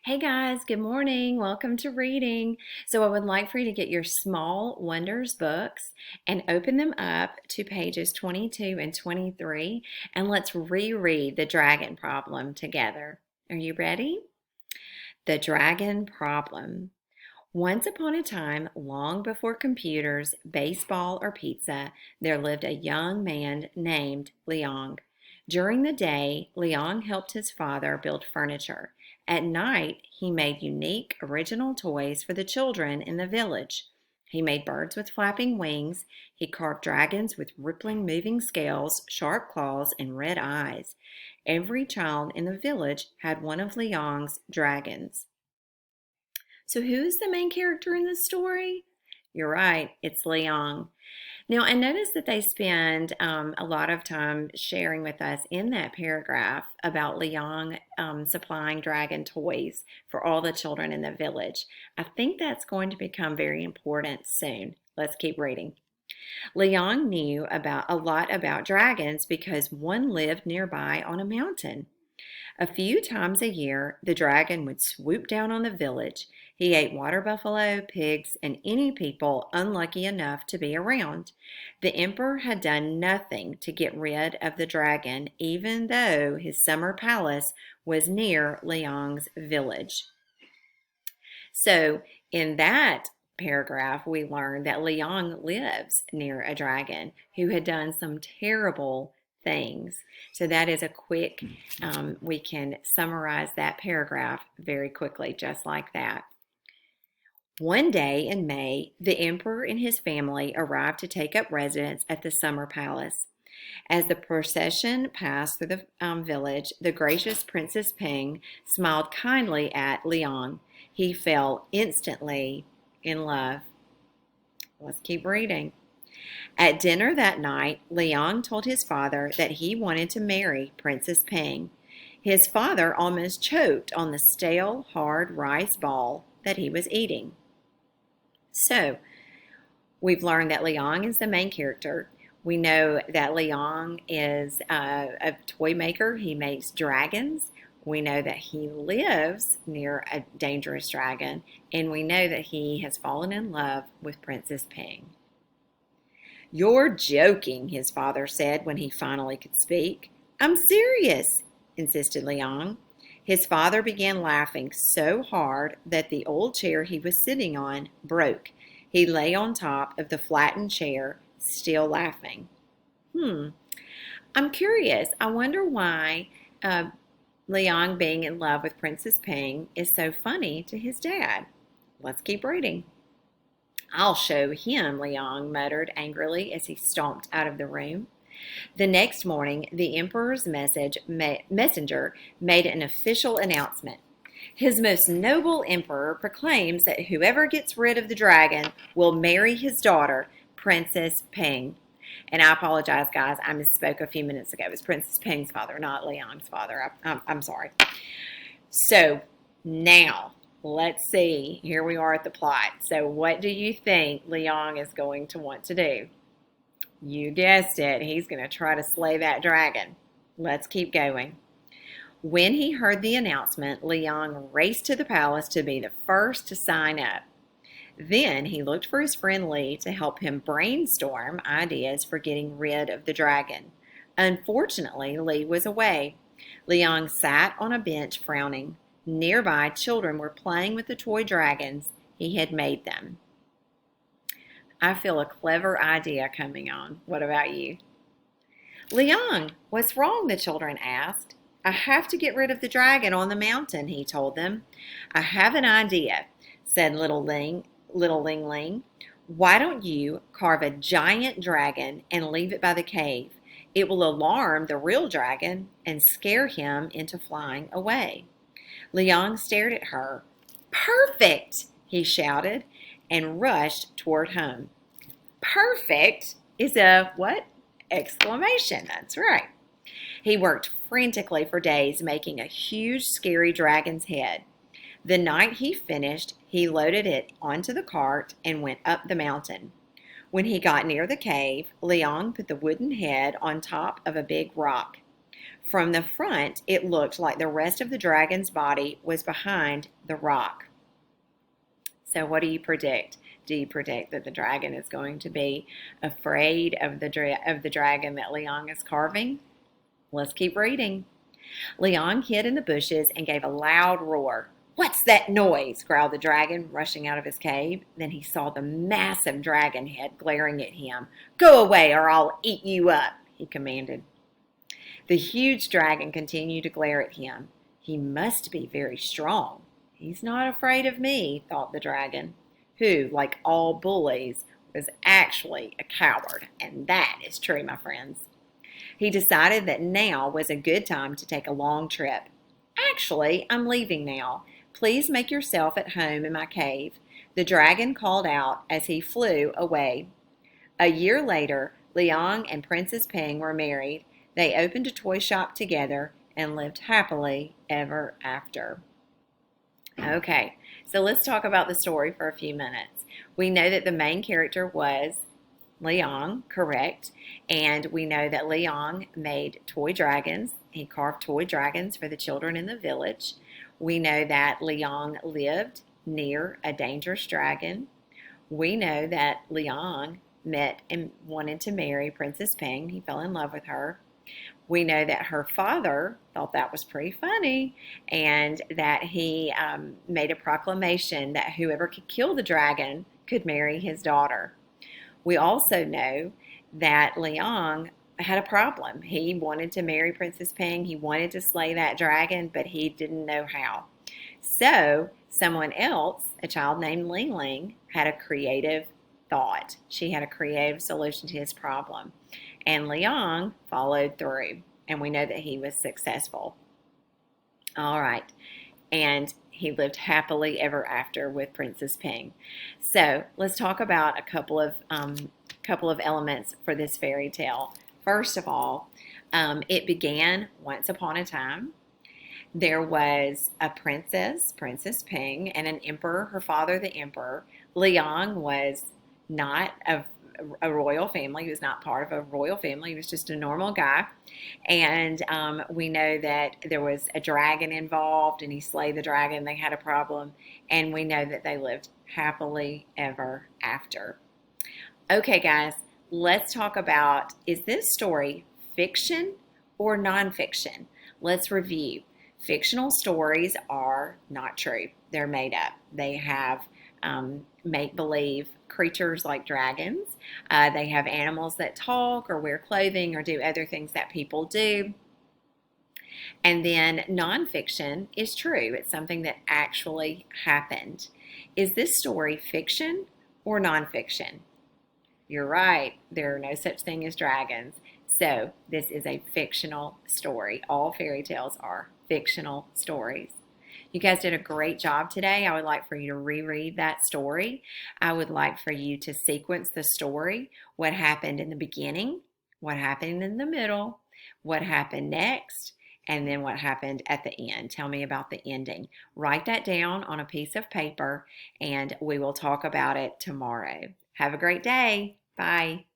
Hey guys, good morning. Welcome to reading. So, I would like for you to get your Small Wonders books and open them up to pages 22 and 23, and let's reread the dragon problem together. Are you ready? The dragon problem. Once upon a time, long before computers, baseball, or pizza, there lived a young man named Liang. During the day, Liang helped his father build furniture. At night, he made unique, original toys for the children in the village. He made birds with flapping wings. He carved dragons with rippling, moving scales, sharp claws, and red eyes. Every child in the village had one of Liang's dragons. So, who is the main character in this story? You're right, it's Liang. Now, I noticed that they spend a lot of time sharing with us in that paragraph about Liang supplying dragon toys for all the children in the village. I think that's going to become very important soon. Let's keep reading. Liang knew about a lot about dragons because one lived nearby on a mountain. A few times a year, the dragon would swoop down on the village. He ate water buffalo, pigs, and any people unlucky enough to be around. The emperor had done nothing to get rid of the dragon, even though his summer palace was near Liang's village. So, in that paragraph, we learned that Liang lives near a dragon who had done some terrible things. So, that is a quick, we can summarize that paragraph very quickly, just like that. One day in May, the emperor and his family arrived to take up residence at the summer palace. As the procession passed through the village, the gracious Princess Ping smiled kindly at Liang. He fell instantly in love. Let's keep reading. At dinner that night, Liang told his father that he wanted to marry Princess Ping. His father almost choked on the stale, hard rice ball that he was eating. So, we've learned that Liang is the main character. We know that Liang is a toy maker. He makes dragons. We know that he lives near a dangerous dragon. And we know that he has fallen in love with Princess Ping. You're joking, his father said when he finally could speak. I'm serious, insisted Liang. His father began laughing so hard that the old chair he was sitting on broke. He lay on top of the flattened chair, still laughing. I'm curious. I wonder why Liang being in love with Princess Ping is so funny to his dad. Let's keep reading. I'll show him, Liang muttered angrily as he stomped out of the room. The next morning, the emperor's messenger made an official announcement. His most noble emperor proclaims that whoever gets rid of the dragon will marry his daughter, Princess Ping. And I apologize, guys. I misspoke a few minutes ago. It was Princess Ping's father, not Liang's father. I'm sorry. So now, let's see. Here we are at the plot. So what do you think Liang is going to want to do? You guessed it. He's going to try to slay that dragon. Let's keep going. When he heard the announcement, Liang raced to the palace to be the first to sign up. Then he looked for his friend Li to help him brainstorm ideas for getting rid of the dragon. Unfortunately, Li was away. Liang sat on a bench frowning. Nearby, children were playing with the toy dragons he had made them. I feel a clever idea coming on. What about you? Liang, what's wrong? The children asked. I have to get rid of the dragon on the mountain, he told them. I have an idea, said little Ling Ling. Why don't you carve a giant dragon and leave it by the cave? It will alarm the real dragon and scare him into flying away. Liang stared at her. Perfect, he shouted and rushed toward home. Perfect is a what? Exclamation. That's right. He worked frantically for days making a huge, scary dragon's head. The night he finished, he loaded it onto the cart and went up the mountain. When he got near the cave, Liang put the wooden head on top of a big rock. From the front, it looked like the rest of the dragon's body was behind the rock. So what do you predict? Do you predict that the dragon is going to be afraid of the dragon that Liang is carving? Let's keep reading. Liang hid in the bushes and gave a loud roar. "What's that noise?" growled the dragon, rushing out of his cave. Then he saw the massive dragon head glaring at him. "Go away or I'll eat you up," he commanded. The huge dragon continued to glare at him. He must be very strong. He's not afraid of me, thought the dragon, who, like all bullies, was actually a coward. And that is true, my friends. He decided that now was a good time to take a long trip. "Actually, I'm leaving now. Please make yourself at home in my cave," the dragon called out as he flew away. A year later, Liang and Princess Ping were married. They opened a toy shop together and lived happily ever after. Okay, so let's talk about the story for a few minutes. We know that the main character was Liang, correct? And we know that Liang made toy dragons. He carved toy dragons for the children in the village. We know that Liang lived near a dangerous dragon. We know that Liang met and wanted to marry Princess Ping. He fell in love with her. We know that her father thought that was pretty funny and that he made a proclamation that whoever could kill the dragon could marry his daughter. We also know that Liang had a problem. He wanted to marry Princess Ping. He wanted to slay that dragon, but he didn't know how. So someone else, a child named Liang, had a creative thought. She had a creative solution to his problem. And Liang followed through, and we know that he was successful. All right, and he lived happily ever after with Princess Ping. So let's talk about a couple of elements for this fairy tale. First of all, it began once upon a time. There was a princess, Princess Ping, and an emperor, her father, the emperor. Liang was not a royal family. He was not part of a royal family. He was just a normal guy. And we know that there was a dragon involved, and he slayed the dragon. They had a problem. And we know that they lived happily ever after. Okay, guys, let's talk about, is this story fiction or nonfiction? Let's review. Fictional stories are not true. They're made up. They have make-believe creatures like dragons. They have animals that talk or wear clothing or do other things that people do. And then nonfiction is true. It's something that actually happened. Is this story fiction or nonfiction? You're right. There are no such thing as dragons. So this is a fictional story. All fairy tales are fictional stories. You guys did a great job today. I would like for you to reread that story. I would like for you to sequence the story. What happened in the beginning, what happened in the middle, what happened next, and then what happened at the end. Tell me about the ending. Write that down on a piece of paper, and we will talk about it tomorrow. Have a great day. Bye.